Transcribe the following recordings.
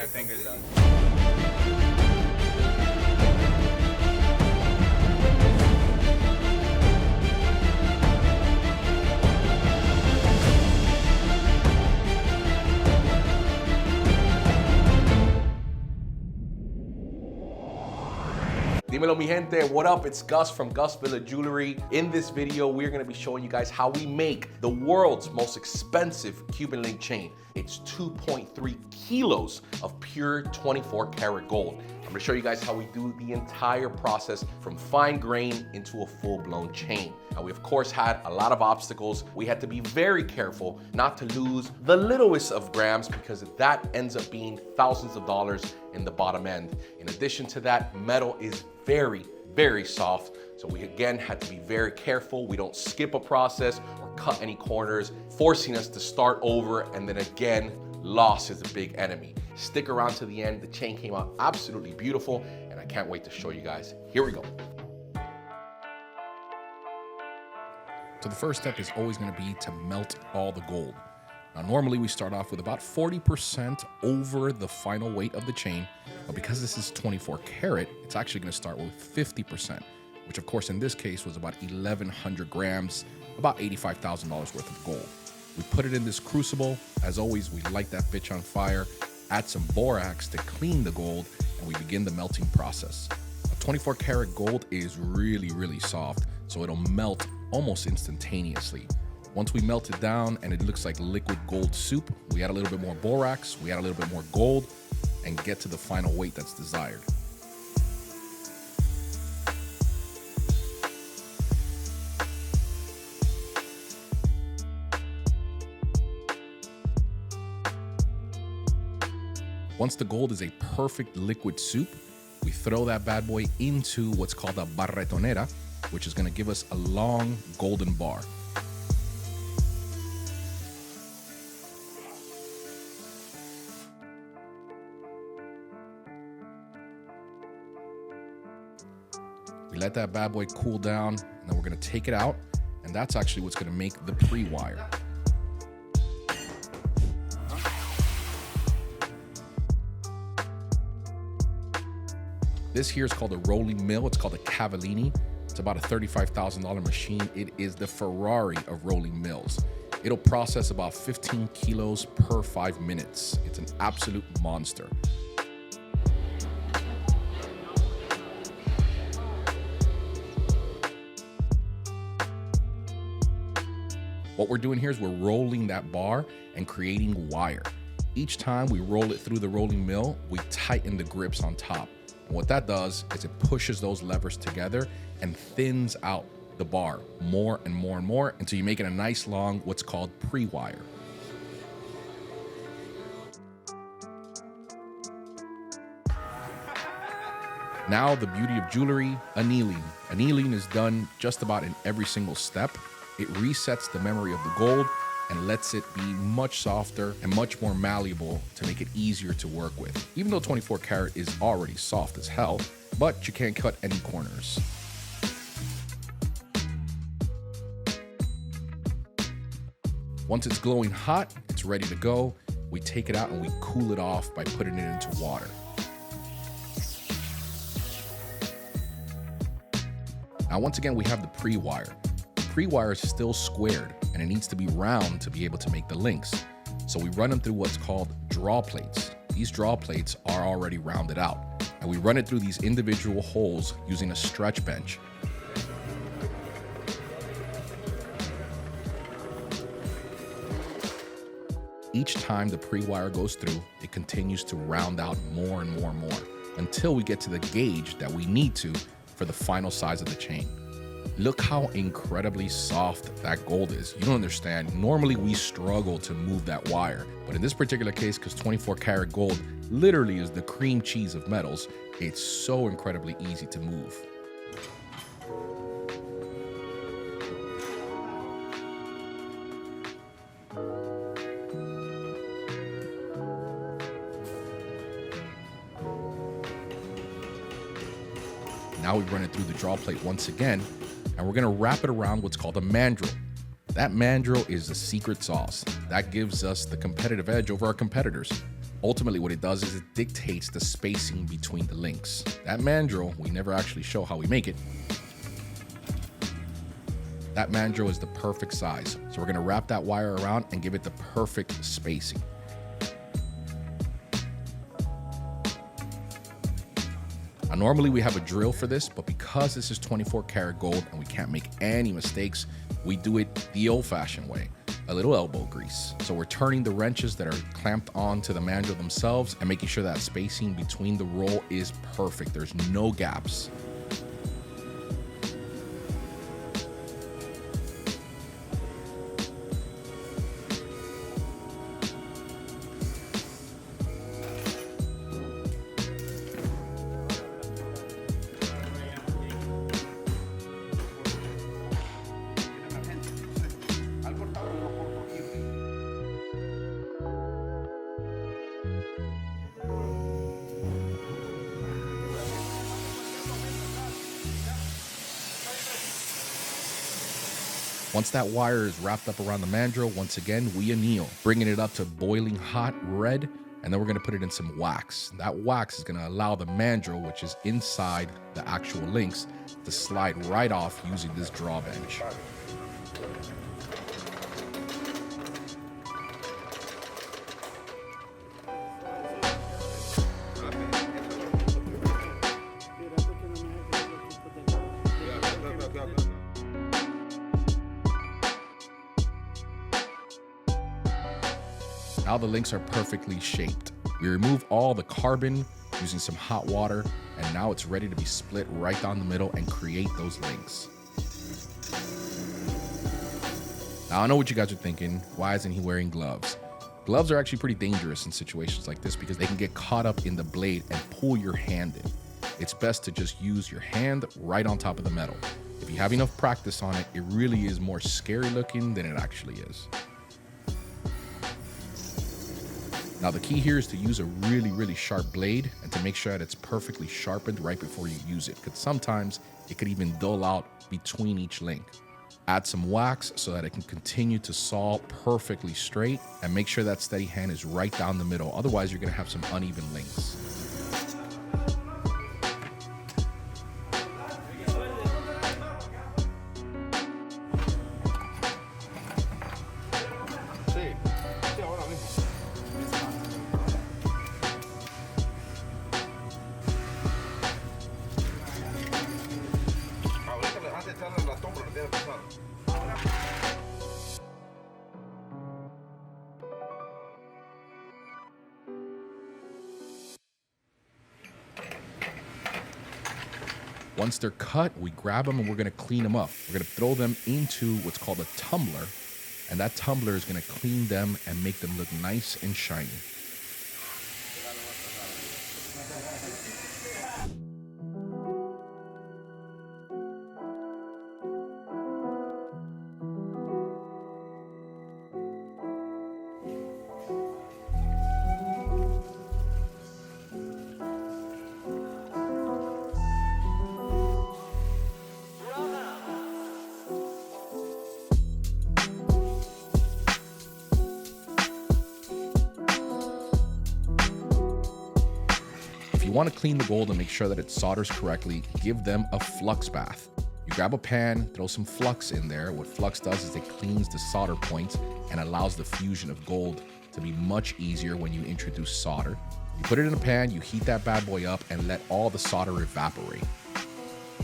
fingers out. Dímelo mi gente, what up? It's Gus from Gus Villa Jewelry. In this video, we're gonna be showing you guys how we make the world's most expensive Cuban link chain. It's 2.3 kilos of pure 24 karat gold. I'm gonna show you guys how we do the entire process from fine grain into a full-blown chain. Now, we of course had a lot of obstacles. We had to be very careful not to lose the littlest of grams because that ends up being thousands of dollars in the bottom end. In addition to that, metal is very, very soft. So we again had to be very careful. We don't skip a process or cut any corners, forcing us to start over. And then again, loss is a big enemy. Stick around to the end. The chain came out absolutely beautiful and I can't wait to show you guys. Here we go. So the first step is always going to be to melt all the gold. Now, normally we start off with about 40% over the final weight of the chain, but because this is 24 karat, it's actually going to start with 50%, which of course in this case was about 1,100 grams, about $85,000 worth of gold. We put it in this crucible. As always, we light that bitch on fire, add some borax to clean the gold, and we begin the melting process. Now, 24 karat gold is really, really soft, so it'll melt almost instantaneously. Once we melt it down and it looks like liquid gold soup, we add a little bit more borax, we add a little bit more gold, and get to the final weight that's desired. Once the gold is a perfect liquid soup, we throw that bad boy into what's called a barretonera, which is going to give us a long golden bar. We let that bad boy cool down, and then we're going to take it out, and that's actually what's going to make the pre-wire. This here is called a rolling mill. It's called a Cavallini. It's about a $35,000 machine. It is the Ferrari of rolling mills. It'll process about 15 kilos per 5 minutes. It's an absolute monster. What we're doing here is we're rolling that bar and creating wire. Each time we roll it through the rolling mill, we tighten the grips on top. And what that does is it pushes those levers together and thins out the bar more and more and more until you make it a nice long, what's called pre-wire. Now the beauty of jewelry, annealing. Annealing is done just about in every single step. It resets the memory of the gold and lets it be much softer and much more malleable to make it easier to work with. Even though 24 karat is already soft as hell, but you can't cut any corners. Once it's glowing hot, it's ready to go. We take it out and we cool it off by putting it into water. Now, once again, we have the pre-wire. The pre-wire is still squared and it needs to be round to be able to make the links. So we run them through what's called draw plates. These draw plates are already rounded out, and we run it through these individual holes using a stretch bench. Each time the pre-wire goes through, it continues to round out more and more and more until we get to the gauge that we need to for the final size of the chain. Look how incredibly soft that gold is. You don't understand. Normally we struggle to move that wire, but in this particular case, because 24 karat gold literally is the cream cheese of metals, it's so incredibly easy to move. Now we run it through the draw plate once again, and we're gonna wrap it around what's called a mandrel. That mandrel is the secret sauce. That gives us the competitive edge over our competitors. Ultimately, what it does is it dictates the spacing between the links. That mandrel, we never actually show how we make it. That mandrel is the perfect size. So we're gonna wrap that wire around and give it the perfect spacing. Now, normally we have a drill for this, but because this is 24 karat gold and we can't make any mistakes, we do it the old-fashioned way, a little elbow grease. So we're turning the wrenches that are clamped onto the mandrel themselves and making sure that spacing between the roll is perfect. There's no gaps. Once that wire is wrapped up around the mandrel, once again, we anneal, bringing it up to boiling hot red, and then we're gonna put it in some wax. That wax is gonna allow the mandrel, which is inside the actual links, to slide right off using this drawbench. Now the links are perfectly shaped. We remove all the carbon using some hot water, and now it's ready to be split right down the middle and create those links. Now I know what you guys are thinking, why isn't he wearing gloves? Gloves are actually pretty dangerous in situations like this because they can get caught up in the blade and pull your hand in. It's best to just use your hand right on top of the metal. If you have enough practice on it, it really is more scary looking than it actually is. Now the key here is to use a really sharp blade and to make sure that it's perfectly sharpened right before you use it, because sometimes it could even dull out between each link. Add some wax so that it can continue to saw perfectly straight, and make sure that steady hand is right down the middle. Otherwise, you're gonna have some uneven links. Once they're cut, we grab them and we're gonna clean them up. We're gonna throw them into what's called a tumbler, and that tumbler is gonna clean them and make them look nice and shiny. If you want to clean the gold and make sure that it solders correctly, give them a flux bath. You grab a pan, throw some flux in there. What flux does is it cleans the solder points and allows the fusion of gold to be much easier when you introduce solder. You put it in a pan, you heat that bad boy up and let all the solder evaporate.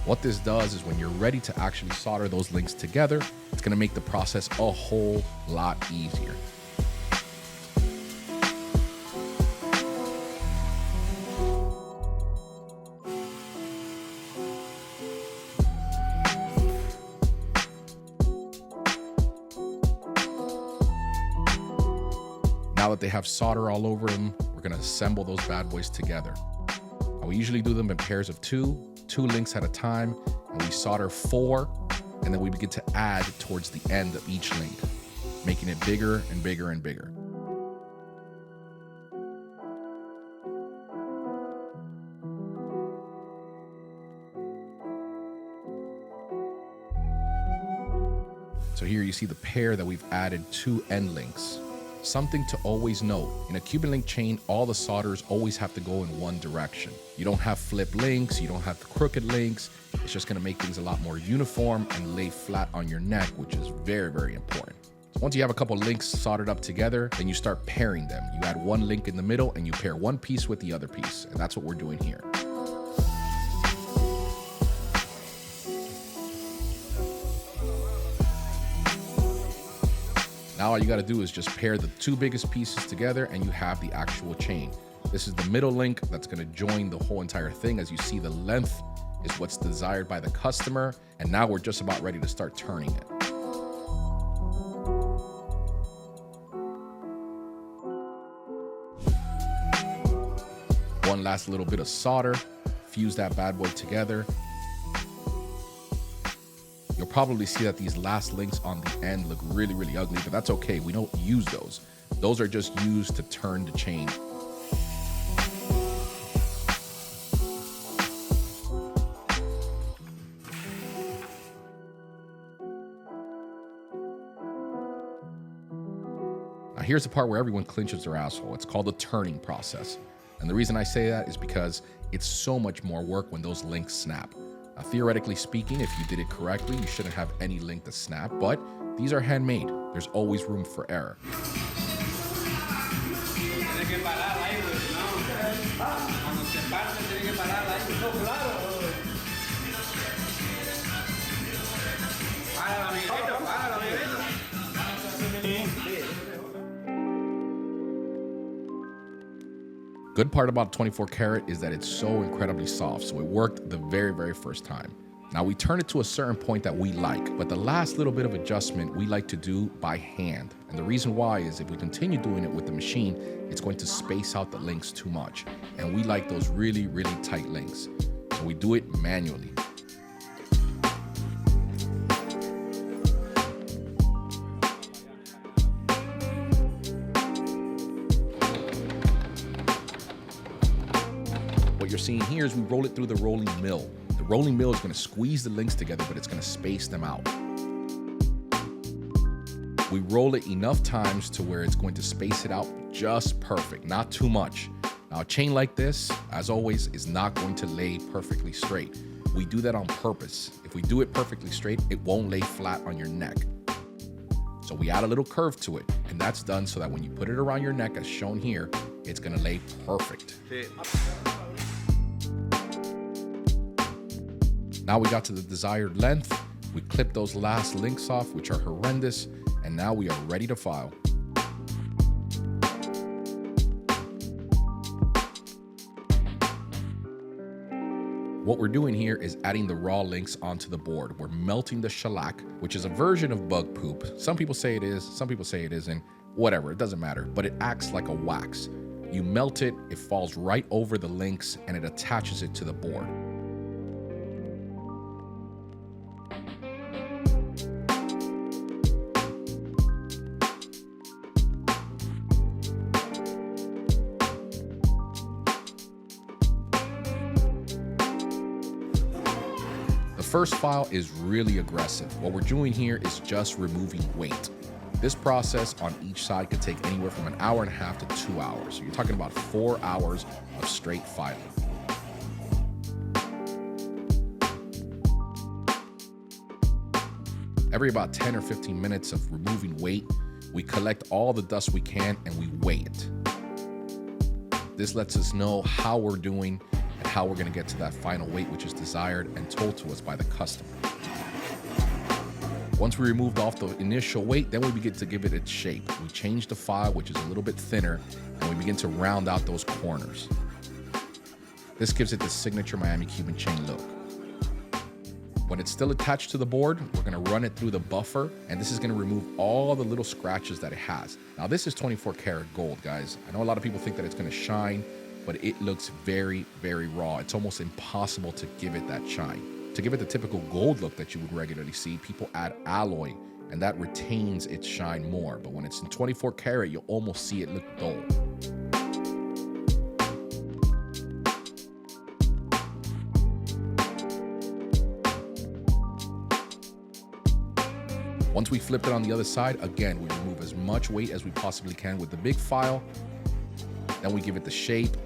What this does is when you're ready to actually solder those links together, it's going to make the process a whole lot easier. Now that they have solder all over them, we're gonna assemble those bad boys together. Now we usually do them in pairs of two links at a time, and we solder 4, and then we begin to add towards the end of each link, making it bigger and bigger and bigger. So here you see the pair that we've added 2 end links. Something to always note, in a Cuban link chain, all the solders always have to go in one direction. You don't have flip links, you don't have the crooked links. It's just gonna make things a lot more uniform and lay flat on your neck, which is very, very important. Once you have a couple links soldered up together, then you start pairing them. You add one link in the middle and you pair one piece with the other piece. And that's what we're doing here. Now all you gotta do is just pair the two biggest pieces together and you have the actual chain. This is the middle link that's gonna join the whole entire thing. As you see, the length is what's desired by the customer. And now we're just about ready to start turning it. One last little bit of solder, fuse that bad boy together. You'll probably see that these last links on the end look really, really ugly, but that's okay. We don't use those. Those are just used to turn the chain. Now here's the part where everyone clinches their asshole. It's called the turning process. And the reason I say that is because it's so much more work when those links snap. Now, theoretically speaking, if you did it correctly, you shouldn't have any link to snap, but these are handmade. There's always room for error. Good part about 24 karat is that it's so incredibly soft, so it worked the very, very first time. Now we turn it to a certain point that we like, but the last little bit of adjustment we like to do by hand. And the reason why is if we continue doing it with the machine, it's going to space out the links too much. And we like those really, really tight links. So we do it manually. What you're seeing here is we roll it through the rolling mill. The rolling mill is going to squeeze the links together, but it's going to space them out. We roll it enough times to where it's going to space it out just perfect, not too much. Now, a chain like this, as always, is not going to lay perfectly straight. We do that on purpose. If we do it perfectly straight, it won't lay flat on your neck. So we add a little curve to it, and that's done so that when you put it around your neck, as shown here, it's going to lay perfect. Now we got to the desired length. We clip those last links off, which are horrendous, and now we are ready to file. What we're doing here is adding the raw links onto the board. We're melting the shellac, which is a version of bug poop. Some people say it is, some people say it isn't, whatever, it doesn't matter, but it acts like a wax. You melt it, it falls right over the links, and it attaches it to the board. The first file is really aggressive. What we're doing here is just removing weight. This process on each side could take anywhere from an hour and a half to 2 hours. So you're talking about 4 hours of straight filing. Every about 10 or 15 minutes of removing weight, we collect all the dust we can and we weigh it. This lets us know how we're doing and how we're going to get to that final weight, which is desired and told to us by the customer. Once we removed off the initial weight, then we begin to give it its shape. We change the file, which is a little bit thinner, and we begin to round out those corners. This gives it the signature Miami Cuban chain look. When it's still attached to the board, we're going to run it through the buffer, and this is going to remove all the little scratches that it has. Now, this is 24 karat gold, guys. I know a lot of people think that it's going to shine, but it looks very, very raw. It's almost impossible to give it that shine. To give it the typical gold look that you would regularly see, people add alloy, and that retains its shine more. But when it's in 24 karat, you'll almost see it look dull. Once we flip it on the other side, again, we remove as much weight as we possibly can with the big file. Then we give it the shape.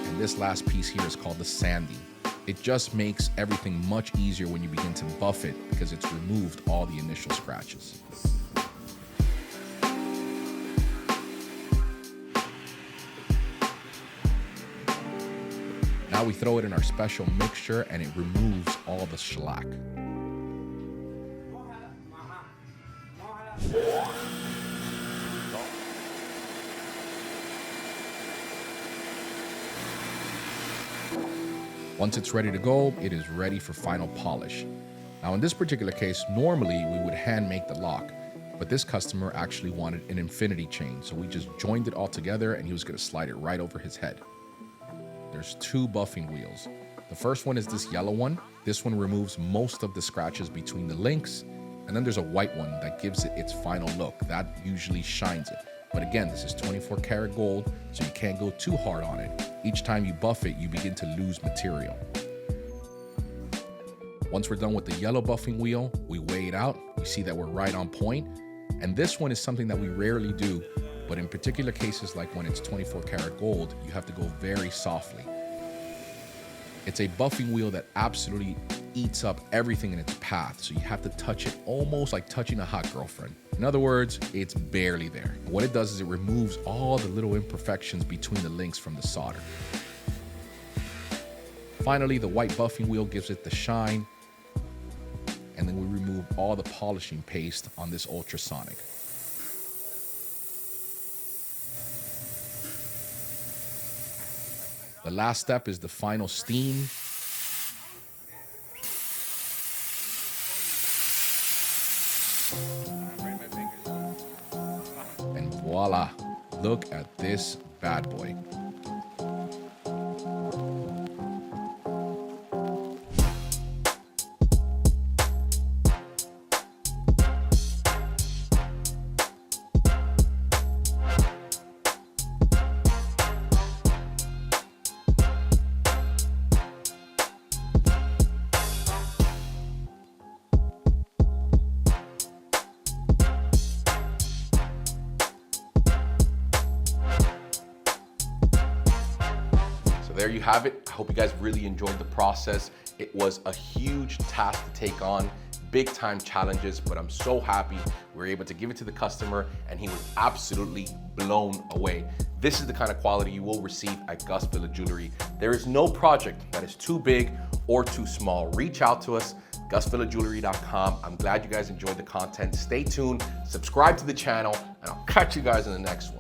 And this last piece here is called the sanding. It just makes everything much easier when you begin to buff it because it's removed all the initial scratches. Now we throw it in our special mixture and it removes all the shellac. Once it's ready to go, it is ready for final polish. Now in this particular case, normally we would hand make the lock, but this customer actually wanted an infinity chain, so we just joined it all together and he was gonna slide it right over his head. There's two buffing wheels. The first one is this yellow one. This one removes most of the scratches between the links, and then there's a white one that gives it its final look. That usually shines it. But again, this is 24 karat gold, so you can't go too hard on it. Each time you buff it, you begin to lose material. Once we're done with the yellow buffing wheel, we weigh it out. We see that we're right on point. And this one is something that we rarely do, but in particular cases like when it's 24 karat gold, you have to go very softly. It's a buffing wheel that absolutely eats up everything in its path, so you have to touch it almost like touching a hot girlfriend. In other words, it's barely there. And what it does is it removes all the little imperfections between the links from the solder. Finally, the white buffing wheel gives it the shine, and then we remove all the polishing paste on this ultrasonic. The last step is the final steam. And voila, look at this bad boy. There you have it. I hope you guys really enjoyed the process. It was a huge task to take on, big time challenges, but I'm so happy we were able to give it to the customer and he was absolutely blown away. This is the kind of quality you will receive at Gus Villa Jewelry. There is no project that is too big or too small. Reach out to us, gusvillajewelry.com. I'm glad you guys enjoyed the content. Stay tuned, subscribe to the channel, and I'll catch you guys in the next one.